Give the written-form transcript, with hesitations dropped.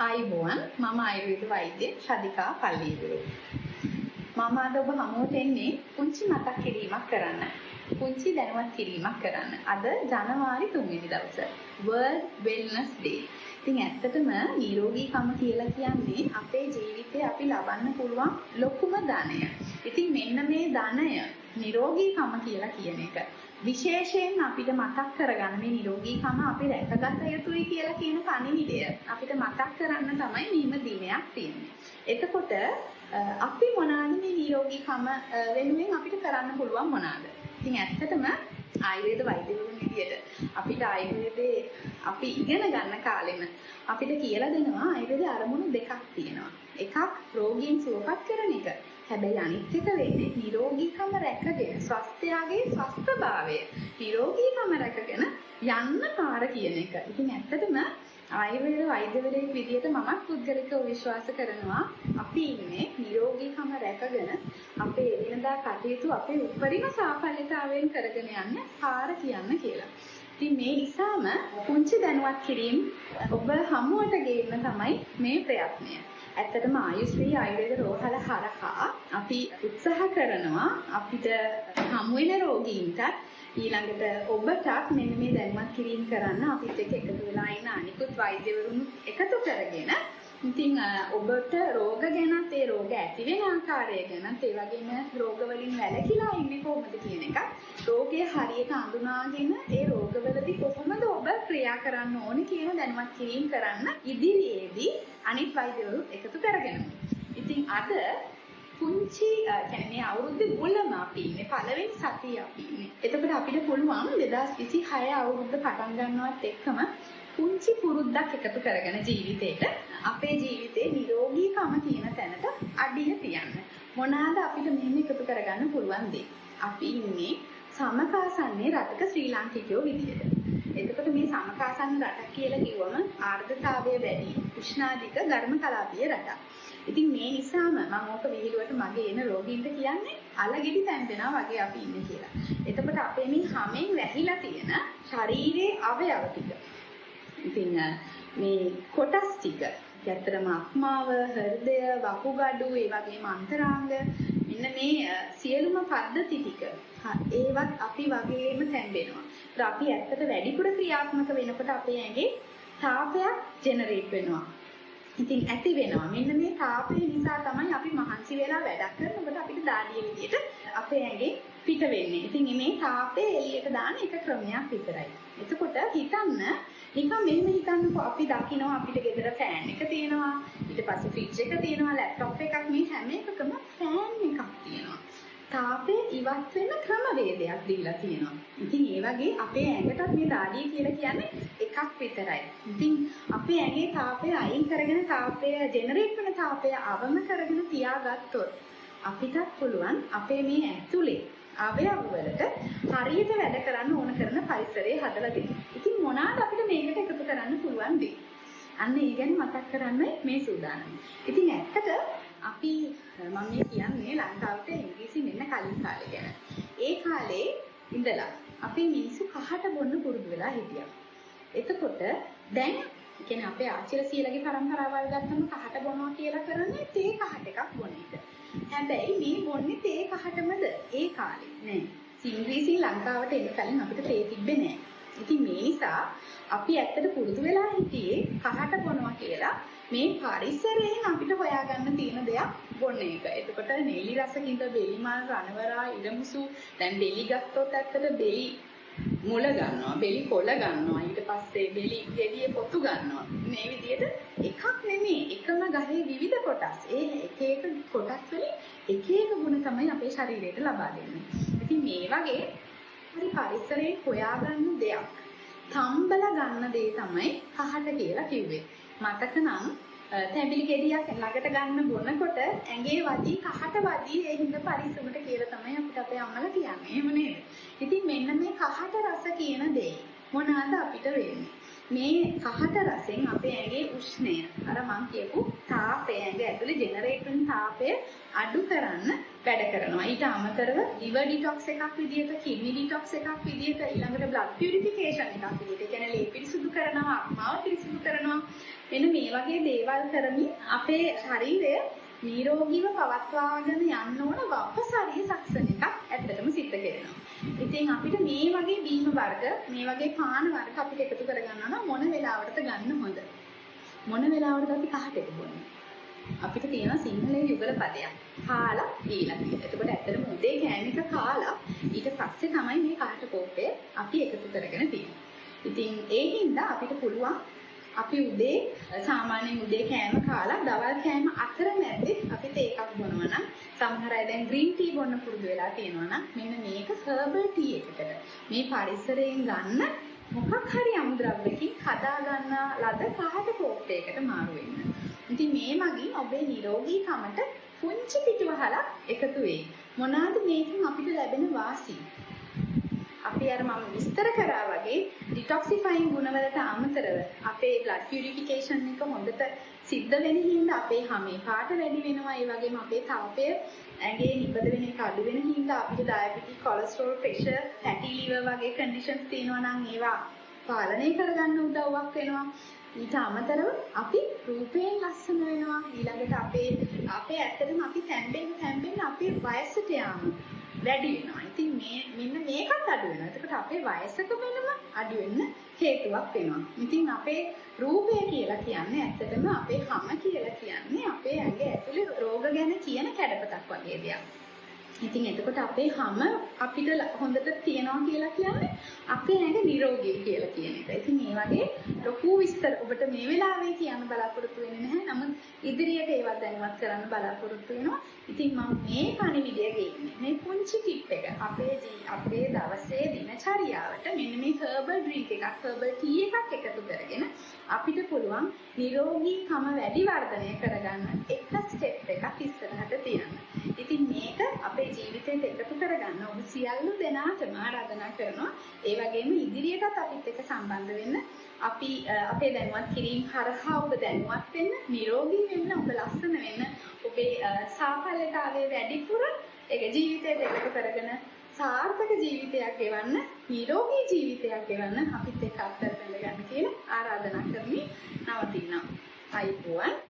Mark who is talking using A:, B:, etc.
A: ආයුබෝවන් මම ආයුර්වේද වෛද්‍ය ශාදිකා පල්ලීදුරු. මම අද ඔබ හමුවට එන්නේ පුංචි මතක් කිරීමක් කරන්න. පුංචි දැනුවත් කිරීමක් කරන්න. අද ජනවාරි 3 වෙනි දවස. World Wellness Day. ඉතින් ඇත්තටම නිරෝගීකම කියලා කියන්නේ අපේ ජීවිතේ අපි ලබන්න පුළුවන් ලොකුම ධනය. ඉතින් මෙන්න මේ ධනය නිරෝගීකම කියලා කියන එක. විශේෂයෙන් අපිට මතක් කරගන්න මේ නිරෝගීකම අපි රැකගත යුතුයි කියලා කියන පණිවිඩය අපිට මතක් කරන්න තමයි මේම දිනයක් තියෙන්නේ. එතකොට අපි මොනවාද මේ නිරෝගීකම වෙනුවෙන් අපිට කරන්න පුළුවන් මොනවාද? ඉතින් ඇත්තටම ආයුර්වේද වෛද්‍යවරුන් විදියට අපිට ආයුර්වේදේ අපි ඉගෙන ගන්න කාලෙම අපිට කියලා දෙනවා ආයුර්වේදේ අරමුණු දෙකක් තියෙනවා. එකක් රෝගීන් සුවපත් කරන එක. හැබැයි අනිත් එක වෙන්නේ නිරෝගීකම රැකගෙන ස්වස්ථයාගේ ස්වස්ථභාවය නිරෝගීකම රැකගෙන යන්න පාර කියන එක. ඉතින් ඇත්තටම ආයුර්වේද වෛද්‍යවරයෙක් විදියට මම පුද්ගලිකව විශ්වාස කරනවා අපි ඉන්නේ නිරෝගීකම රැකගෙන අපේ එදිනදා කටයුතු අපේ උපරිම සාඵල්‍යතාවයෙන් කරගෙන යන්න පාර කියන්න කියලා. ඉතින් මේ නිසාම පුංචි දැනුවත් කිරීම ඔබ හමුවට ගේන්න තමයි මේ ප්‍රයත්නය. ඇත්තටම ආයුෂ්‍රී ආයුර්වේද රෝහල හරහා අපි උත්සාහ කරනවා අපිට හමු වෙන රෝගීන්ට ඊළඟට ඔබටත් මෙන්න මේ දැනුවත් කිරීම කරන්න අපිත් එක්ක එකතු වෙලා ඉන්න අනිකුත් වෛද්‍යවරුන් එකතු කරගෙන ඉතින් ඔබට රෝග ගැනත් ඒ රෝග ඇති වෙන ආකාරය ගැනත් ඒ වගේම රෝග වලින් වැළකීලා ඉන්නේ කොහොමද කියන එක රෝගය හරියට අඳුනාගෙන ඒ රෝගවලදී කොහොමද ඔබ ක්‍රියා කරන්න ඕනේ කියන දැනුවත් කිරීම කරන්න ඉදිරියේදී අනිත් වෛද්‍යවරු එකතු කරගෙන. ඉතින් අද පුංචි කියන්නේ මේ අවුරුද්දේ මුලම අපි ඉන්නේ පළවෙනි සතිය අපි ඉන්නේ. එතකොට අපිට පුළුවන් 2026 අවුරුද්ද පටන් ගන්නවත් එක්කම පුංචි පුරුද්දක් එකතු කරගෙන ජීවිතේට අපේ ජීවිතේ නිරෝගීකම කියන තැනට අඩිය තියන්න. මොනවාද අපිට මෙහෙම එකතු කරගන්න පුළුවන් දේ? අපි ඉන්නේ සමකාසන්නේ රටක ශ්‍රී ලාංකිකයෝ විදියට. එතකොට මේ සමකාසන්න රටක් කියලා කිව්වම ආර්ද්‍රතාවය වැඩි, උෂ්ණාධික, ඝර්ම කලාපීය රටක්. ඉතින් මේ නිසාම මම ඕක විහිළුවට මගේ එන රෝගීන්ට කියන්නේ අලගෙඩි තැම්පෙනවා වගේ අපි ඉන්නේ කියලා. එතකොට අපේ මේ හැමෙන් වැහිලා තියෙන ශරීරයේ අවයව ටික. ඉතින් මේ කොටස් ටික ඇත්තටම අක්මාව, හෘදය, වකුගඩු, ඒ වගේම අන්තරාංග මෙන්න මේ සියලුම පද්ධති ටික ඒවත් අපි වගේම තැම්බෙනවා. ඒත් අපි ඇත්තට වැඩිපුර ක්‍රියාත්මක වෙනකොට අපේ ඇඟේ තාපයක් ජෙනරේට් වෙනවා. ඉතින් ඇති වෙනවා. මෙන්න මේ තාපය නිසා තමයි අපි මහන්සි වෙලා වැඩක් කරනකොට අපිට දාඩිය විදියට අපේ ඇඟේ පිට වෙන්නේ. ඉතින් මේ තාපය එළියට දාන එක ක්‍රමයක් විතරයි. එතකොට හිතන්න නිකන් මෙහෙම හිතන්නකෝ අපි දකිනවා අපිට ගෙදර ෆෑන් එක තියෙනවා. ඊට පස්සේ ෆ්‍රිජ් එක තියෙනවා, ලැප්ටොප් එකක් මේ හැම එකකම ෆෑන් එකක් තියෙනවා. තාපය ඉවත් වෙන ක්‍රමවේදයක් දීලා තියෙනවා. ඉතින් ඒ වගේ අපේ ඇඟටත් මේ දාඩිය කියලා කියන්නේ එකක් විතරයි. ඉතින් අපේ ඇඟේ තාපය අයින් කරගෙන තාපය ජෙනරේට් වෙන තාපය අවම කරගෙන තියාගත්තොත් අපිටත් පුළුවන් අපේ මේ ඇතුලේ අවයව වලට හරියට වැඩ කරන්න ඕන කරන පරිසරය හදලා දෙන්න. ඉතින් මොනවාද අපිට මේකට එකතු කරන්න පුළුවන් දේ? අන්න ඒ ගැන මතක් කරන්නයි මේ සූදානම. ඉතින් ඇත්තට අපි මම මේ කියන්නේ ලංකාවට ඉංග්‍රීසි මෙන්න කලින් කාලේ ගැන. ඒ කාලේ ඉඳලා අපේ මිනිස්සු කහට බොන්න පුරුදු වෙලා හිටියා. එතකොට දැන් කියන්නේ අපේ ආච්චිලා සීලගේ පරම්පරාවල් ගත්තම කහට බොනවා කියලා කරන්නේ තේ කහට එකක් බොන එක. හැබැයි මේ බොන්නේ තේ කහටමද? ඒ කාලේ නෑ. ඉංග්‍රීසි ලංකාවට එන්න කලින් අපිට තේ තිබ්බේ නෑ. ඉතින් මේ නිසා අපි ඇත්තට පුරුදු වෙලා හිටියේ කහට බොනවා කියලා මේ පරිසරයෙන් අපිට හොයාගන්න තියෙන දෙයක් බොන්න එක. එතකොට නෙලි රසකින්ද බෙලි මල් රණවරා ඉරමුසු දැන් බෙලි ගත්තොත් ඇත්තට බෙලි මුල ගන්නවා, බෙලි කොළ ගන්නවා, ඊට පස්සේ බෙලි ගෙඩිය පොතු ගන්නවා. මේ විදිහට එකක් නෙමෙයි එකම ගහේ විවිධ කොටස්. ඒ එක එක කොටස් වලින් එක එක ගුණ තමයි අපේ ශරීරයට ලබා දෙන්නේ. ඉතින් මේ වගේ හරි පරිසරයෙන් හොයාගන්න දෙයක් තම්බලා ගන්න දේ තමයි කහට කියලා කිව්වේ. මතක නම් තැඹිලි ගෙඩියක් ළඟට ගන්න බොනකොට ඇඟේ වදී කහට වදී ඒ හිඳ පරිස්සමට කියලා තමයි අපිට අපේ අම්මලා කියන්නේ. එහෙම නේද? ඉතින් මෙන්න මේ කහට රස කියන දේ මොනවාද අපිට වෙන්නේ? මේ කහට රසෙන් අපේ ඇඟේ උෂ්ණය අර මං කියපු තාප තාපය ඇඟ ඇතුලේ ජෙනරේට් වෙන තාපය අඩු කරන්න වැඩ කරනවා. ඊට අමතරව liver detox එකක් විදිහට, kidney detox එකක් විදිහට, ඊළඟට blood purification එකක් විදිහට. ඒ කියන්නේ ලේ පිරිසුදු කරනවා, ආත්මාව පිරිසුදු කරනවා. මෙන්න මේ වගේ දේවල් කරමින් අපේ ශරීරය නිරෝගීව පවත්වාගෙන යන්න ඕන වපසරිය සක්සන එකක් ඇත්තටම සිද්ධ කරනවා. ඉතින් අපිට මේ වගේ බීම වර්ග, මේ වගේ පාන වර්ග අපිට එකතු කරගන්නවා නම් මොන වෙලාවටද ගන්න හොඳ? මොන වෙලාවටද අපි කහට බොන්නේ? අපිට තියෙන සිංහලයේ යුගල පදයක්. කාලා ඊළඟ. එතකොට ඇත්තටම උදේ කෑම එක කාලා ඊට පස්සේ තමයි මේ කහට කෝපය අපි එකතු කරගෙන තියෙන්නේ. ඉතින් ඒ හින්දා අපිට පුළුවන් අපි උදේ සාමාන්‍යයෙන් උදේ කෑම කාලා දවල් කෑම අතරමැද්දේ අපි තේ එකක් බොනවා නම් සමහර අය දැන් ග්‍රීන් ටී බොන්න පුරුදු වෙලා තියෙනවා නම් මෙන්න මේක හර්බල් ටී එකකට මේ පරිසරයෙන් ගන්න මොකක් හරි අමුද්‍රව්‍යකින් හදා ගන්න ලද කහට කෝප්පයකට මාරු වෙන්න. ඉතින් මේ මගින් ඔබේ නිරෝගීකමට පුංචි පිටුවහලක් එකතු වෙයි. මොනවාද මේකෙන් අපිට ලැබෙන වාසි? අපි අර මම විස්තර කරා වගේ ඩිටොක්සිෆයින් ගුණවලට අමතරව අපේ blood purification එක හොඳට සිද්ධ වෙන හින්දා අපේ හැමේ පාට වැඩි වෙනවා. ඒ වගේම අපේ තාපය ඇඟේ නිපද වෙන එක අඩු වෙන හින්දා අපිට diabetes, cholesterol, pressure, fatty liver වගේ conditions තියෙනවා නම් ඒවා පාලනය කරගන්න උදව්වක් වෙනවා. ඊට අමතරව අපි රූපයෙන් ලස්සන වෙනවා. ඊළඟට අපේ ඇත්තටම අපි තැම්බෙන්න අපේ වයසට යාම වැඩි වෙනවා. ඉතින් මෙන්න මේකත් අඩු වෙනවා. එතකොට අපේ වයසක වෙනම අඩු වෙන්න හේතුවක් වෙනවා. ඉතින් අපේ රූපය කියලා කියන්නේ ඇත්තටම අපේ හැම කියලා කියන්නේ අපේ ඇඟ ඇතුලේ රෝග ගැන කියන කැඩපතක් වගේ දෙයක්. ඉතින් එතකොට අපේ හැම අපිට හොඳට තියනවා කියලා කියන්නේ අපේ ඇඟ නිරෝගී කියලා කියන එක. ඉතින් මේ වගේ ලොකු විස්තර ඔබට මේ වෙලාවේ කියන්න බලාපොරොත්තු වෙන්නේ නැහැ. නමුත් ඉදිරියට ඒවත් දැනුවත් කරන්න බලාපොරොත්තු වෙනවා. ඉතින් මම මේ පණිවිඩය ගේන්නේ මේ පුංචි ටිප් එක අපේ දවසේ දිනචරියාවට මෙන්න මේ හර්බල් ඩ්‍රින්ක් එකක්, හර්බල් ටී එකක් එකතු කරගෙන අපිට පුළුවන් නිරෝගීකම වැඩි වර්ධනය කරගන්න එක ස්ටෙප් එකක් ඉස්සරහට තියන්න. ඉතින් මේක අපේ ජීවිතයට එකතු කරගන්න ඔබ සියලු දෙනාටම ආරාධනා කරනවා. ඒ වගේම ඉදිරියටත් අපිත් එක්ක සම්බන්ධ වෙන්න. අපි අපේ දැනුවත් කිරීම හරහා ඔබ දැනුවත් වෙන්න, නිරෝගී වෙන්න, ඔබ ලස්සන වෙන්න, ඔබේ සාඵල්‍යතාවයේ වැඩිපුර ඒක ජීවිතයට එකතු කරගෙන සාර්ථක ජීවිතයක් ගෙවන්න, නිරෝගී ජීවිතයක් ගෙවන්න අපිත් එක්ක අත්දැක ගන්න කියලා ආරාධනා කරමින් නවතිනවා. අයිබෝවන්.